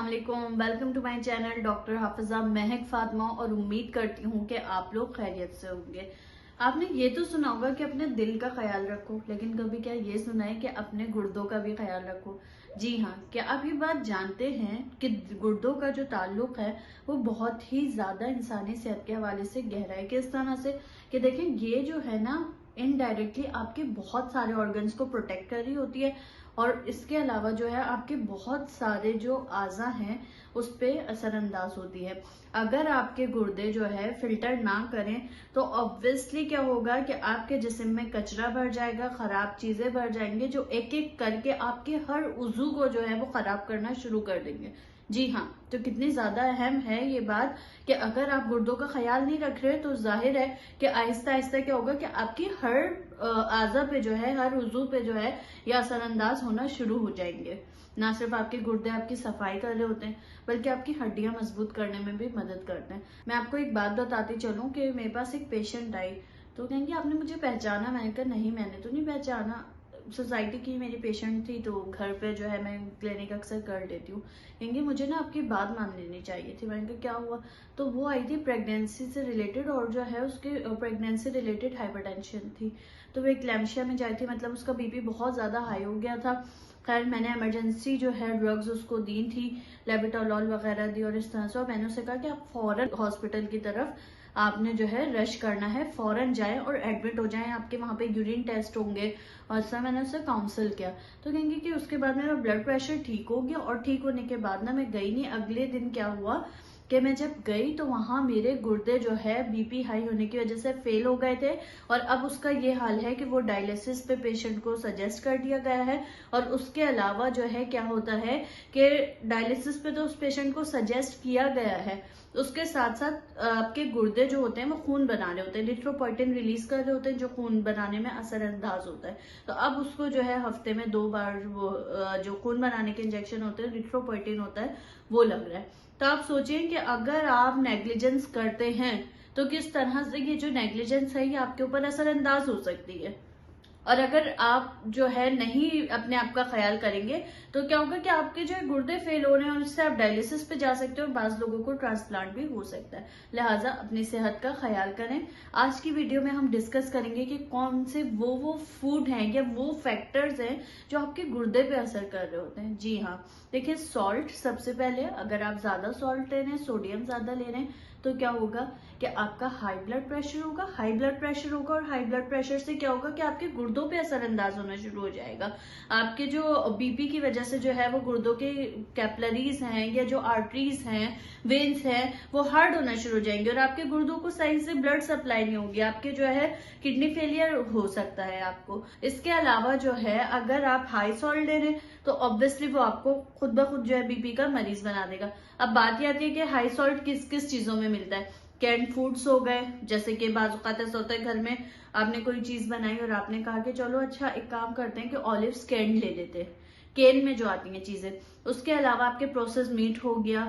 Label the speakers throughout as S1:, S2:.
S1: वालेकुम, welcome to my channel doctor Hafiza Mahak Fatima. और उम्मीद करती हूँ कि आप लोग खैरियत से होंगे। आपने ये तो सुना होगा कि अपने दिल का ख्याल रखो, लेकिन कभी क्या ये सुना है कि अपने गुर्दों का भी ख्याल रखो? जी हाँ, क्या आप ये बात जानते हैं कि गुर्दों का जो ताल्लुक है वो बहुत ही ज्यादा इंसानी सेहत के हवाले से गहरा है। किस तरह से कि देखें, ये जो है ना इनडायरेक्टली आपके बहुत सारे ऑर्गन्स को प्रोटेक्ट कर रही होती है, और इसके अलावा जो है आपके बहुत सारे जो आज़ा हैं उस पर असरअंदाज होती है। अगर आपके गुर्दे जो है फिल्टर ना करें तो ऑब्वियसली क्या होगा कि आपके जिस्म में कचरा भर जाएगा, खराब चीजें भर जाएंगे, जो एक एक करके आपके हर उज़ू को जो है वो खराब करना शुरू कर देंगे। जी हाँ, तो कितनी ज्यादा अहम है ये बात कि अगर आप गुर्दों का ख्याल नहीं रख रहे तो जाहिर है कि आहिस्ता आहिस्ता क्या होगा कि आपकी हर आज़ा पे जो है, हर उज़ू पे जो है ये असरअंदाज होना शुरू हो जाएंगे। ना सिर्फ आपके गुर्दे आपकी सफाई कर रहे होते हैं, बल्कि आपकी हड्डियां मजबूत करने में भी मदद करते हैं। मैं आपको एक बात बताती चलूं कि मेरे पास एक पेशेंट आई, तो कहेंगे आपने मुझे पहचाना? मैंने कहा नहीं, मैंने तो नहीं पहचाना, सोसाइटी की मेरी पेशेंट थी, तो घर पे जो है मैं क्लिनिक अक्सर कर लेती हूँ। कहेंगे मुझे ना आपकी बात मान लेनी चाहिए थी। मैंने कहा क्या हुआ? तो वो आई थी प्रेगनेंसी से रिलेटेड, और जो है उसके प्रेगनेंसी रिलेटेड हाइपरटेंशन थी, तो वो एक्लैम्शिया में जाई थी, मतलब उसका बीपी बहुत ज्यादा हाई हो गया था। खैर मैंने इमरजेंसी जो है ड्रग्स उसको दी थी, लेबिटालॉल वगैरह दी, और इस तरह से। और मैंने उसे कहा कि आप फौरन हॉस्पिटल की तरफ आपने जो है रश करना है, फौरन जाएं और एडमिट हो जाएं, आपके वहां पे यूरिन टेस्ट होंगे। और सर मैंने उससे काउंसिल किया, तो कहेंगे कि उसके बाद मेरा ब्लड प्रेशर ठीक हो गया, और ठीक होने के बाद ना मैं गई नहीं। अगले दिन क्या हुआ कि मैं जब गई तो वहां मेरे गुर्दे जो है बीपी हाई होने की वजह से फेल हो गए थे, और अब उसका ये हाल है कि वो डायलिसिस पे पेशेंट को सजेस्ट कर दिया गया है। और उसके अलावा जो है क्या होता है कि डायलिसिस पे तो उस पेशेंट को सजेस्ट किया गया है, उसके साथ साथ आपके गुर्दे जो होते हैं वो खून बना रहे होते हैं, इरिथ्रोपोइटिन रिलीज कर रहे होते हैं, जो खून बनाने में असरअंदाज होता है। तो अब उसको जो है हफ्ते में 2 बार वो जो खून बनाने के इंजेक्शन होते हैं, इरिथ्रोपोइटिन होता है, वो लग रहा है। तो आप सोचिए कि अगर आप नेग्लिजेंस करते हैं तो किस तरह से ये जो नेग्लिजेंस है ये आपके ऊपर असरअंदाज हो सकती है। और अगर आप जो है नहीं अपने आप का ख्याल करेंगे तो क्या होगा कि आपके जो है गुर्दे फेल हो रहे हैं, और इससे आप डायलिसिस पे जा सकते हो, और बाज लोगों को ट्रांसप्लांट भी हो सकता है। लिहाजा अपनी सेहत का ख्याल करें। आज की वीडियो में हम डिस्कस करेंगे कि कौन से वो फूड हैं या वो फैक्टर्स हैं जो आपके गुर्दे पे असर कर रहे होते हैं। जी हाँ, देखिए सॉल्ट सबसे पहले, अगर आप ज्यादा सॉल्ट ले रहे हैं, सोडियम ज्यादा ले रहे हैं, तो क्या होगा कि आपका हाई ब्लड प्रेशर होगा, हाई ब्लड प्रेशर होगा, और हाई ब्लड प्रेशर से क्या होगा कि आपके गुर्दों पे असरअंदाज होना शुरू हो जाएगा। आपके जो बीपी की वजह से जो है वो गुर्दों के कैपिलरीज हैं या जो आर्टरीज हैं, वेन्स हैं, वो हार्ड होना शुरू हो जाएंगे, और आपके गुर्दों को सही से ब्लड सप्लाई नहीं होगी, आपके जो है किडनी फेलियर हो सकता है आपको। इसके अलावा जो है अगर आप हाई सॉल्ट ले रहे हैं तो ऑब्वियसली वो आपको खुद ब खुद जो है बीपी का मरीज बना देगा। अब बात ये आती है कि हाई सॉल्ट किस किस चीजों में मिलता है। कैंड फूड्स हो गए, जैसे कि बाजुकात ऐसा होता है घर में आपने कोई चीज बनाई और आपने कहा कि चलो अच्छा एक काम करते हैं कि ऑलिव्स कैंड ले लेते हैं, केन में जो आती हैं चीजें। उसके अलावा आपके प्रोसेस मीट हो गया।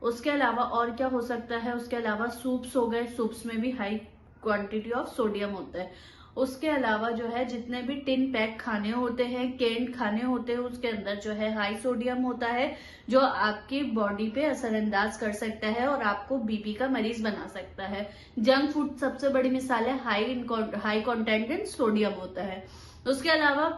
S1: उसके अलावा और क्या हो सकता है? उसके अलावा सूप्स हो गए, सूप्स में भी हाई क्वांटिटी ऑफ सोडियम होता है। उसके अलावा जो है जितने भी टिन पैक खाने होते हैं, कैंड खाने होते हैं, उसके अंदर जो है हाई सोडियम होता है, जो आपकी बॉडी पे असरअंदाज कर सकता है और आपको बीपी का मरीज बना सकता है। जंक फूड सबसे बड़ी मिसाल है, हाई कंटेंट इन सोडियम होता है। उसके अलावा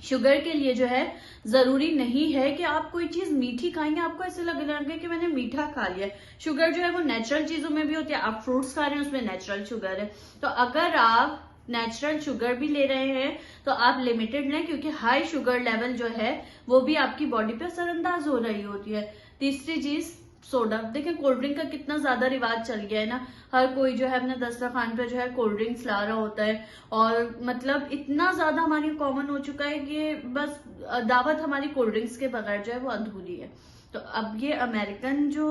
S1: शुगर के लिए जो है जरूरी नहीं है कि आप कोई चीज मीठी खाएंगे, आपको ऐसे लगे कि मैंने मीठा खा लिया। शुगर जो है वो नेचुरल चीजों में भी होती है, आप फ्रूट्स खा रहे हैं उसमें नेचुरल शुगर है। तो अगर आप नेचुरल शुगर भी ले रहे हैं तो आप लिमिटेड लें, क्योंकि हाई शुगर लेवल जो है वो भी आपकी बॉडी पे असरअंदाज हो रही होती है। तीसरी चीज सोडा। देखिए कोल्ड ड्रिंक का कितना ज्यादा रिवाज चल गया है ना, हर कोई जो है अपने दस्तरखान पे जो है कोल्ड ड्रिंक्स ला रहा होता है, और मतलब इतना ज्यादा हमारी कॉमन हो चुका है कि बस दावत हमारी कोल्ड ड्रिंक्स के बगैर जो है वो अधूरी है। तो अब ये अमेरिकन जो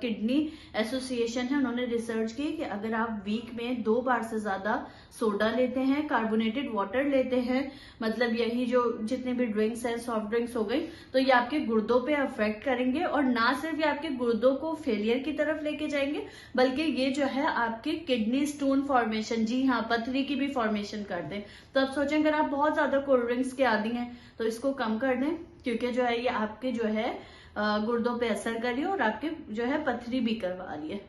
S1: किडनी एसोसिएशन है, उन्होंने रिसर्च की कि अगर आप वीक में 2 बार से ज्यादा सोडा लेते हैं, कार्बोनेटेड वाटर लेते हैं, मतलब यही जो जितने भी ड्रिंक्स हैं, सॉफ्ट ड्रिंक्स हो गई, तो ये आपके गुर्दों पे अफेक्ट करेंगे, और ना सिर्फ ये आपके गुर्दों को फेलियर की तरफ लेके जाएंगे, बल्कि ये जो है आपके किडनी स्टोन फॉर्मेशन, जी हाँ पथरी की भी फॉर्मेशन कर दें। तो अब सोचें अगर आप बहुत ज्यादा कोल्ड ड्रिंक्स के आदी हैं तो इसको कम कर दें, क्योंकि जो है ये आपके जो है गुर्दों पे असर करी और आपके जो है पथरी भी करवा रही है।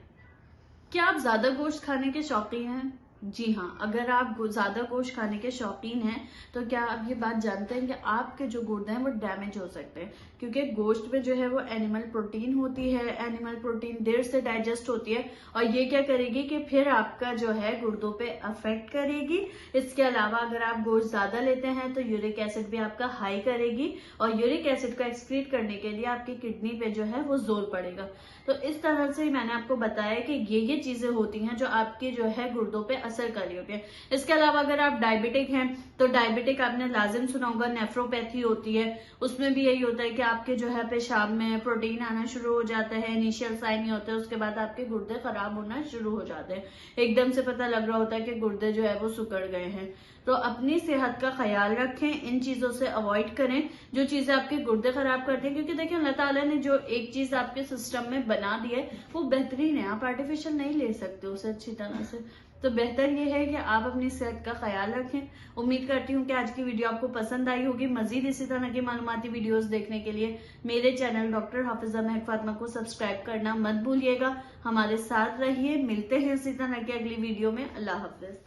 S1: क्या आप ज्यादा गोश्त खाने के शौकीन हैं? जी हाँ, अगर आप ज्यादा गोश्त खाने के शौकीन हैं तो क्या आप ये बात जानते हैं कि आपके जो गुर्दे हैं वो डैमेज हो सकते हैं, क्योंकि गोश्त में जो है वो एनिमल प्रोटीन होती है। एनिमल प्रोटीन देर से डाइजेस्ट होती है और ये क्या करेगी कि फिर आपका जो है गुर्दों पे अफेक्ट करेगी। इसके अलावा अगर आप गोश्त ज्यादा लेते हैं तो यूरिक एसिड भी आपका हाई करेगी और यूरिक एसिड को एक्सक्रीट करने के लिए आपकी किडनी पे जो है वो जोर पड़ेगा। तो इस तरह से मैंने आपको बताया कि ये चीजें होती हैं जो आपकी जो है गुर्दों पे असर कर रही होती है। इसके अलावा अगर आप डायबिटिक हैं तो डायबिटिक आपने लाजिम सुना होगा, नेफ्रोपैथी होती है, उसमें भी यही होता है कि आपके जो है पेशाब में प्रोटीन आना शुरू हो जाता है। इनिशियल साइन ही होते हैं, उसके बाद आपके गुर्दे खराब होना शुरू हो जाते हैं। एकदम से पता लग रहा होता है कि गुर्दे जो है वो सिकुड़ गए हैं। तो अपनी सेहत का ख्याल रखें, इन चीजों से अवॉइड करें जो चीजें आपके गुर्दे खराब करती हैं, क्योंकि देखिए अल्लाह ताला ने जो एक चीज आपके सिस्टम में बना दी है वो बेहतरीन है, आप आर्टिफिशियल नहीं ले सकते उसे अच्छी तरह से। तो बेहतर ये है कि आप अपनी सेहत का ख्याल रखें। उम्मीद करती हूँ कि आज की वीडियो आपको पसंद आई होगी। मजीद इसी तरह की मालूमाती वीडियोस देखने के लिए मेरे चैनल डॉक्टर हाफिजा महक फातिमा को सब्सक्राइब करना मत भूलिएगा। हमारे साथ रहिए, मिलते हैं इसी तरह की अगली वीडियो में। अल्लाह हाफिज।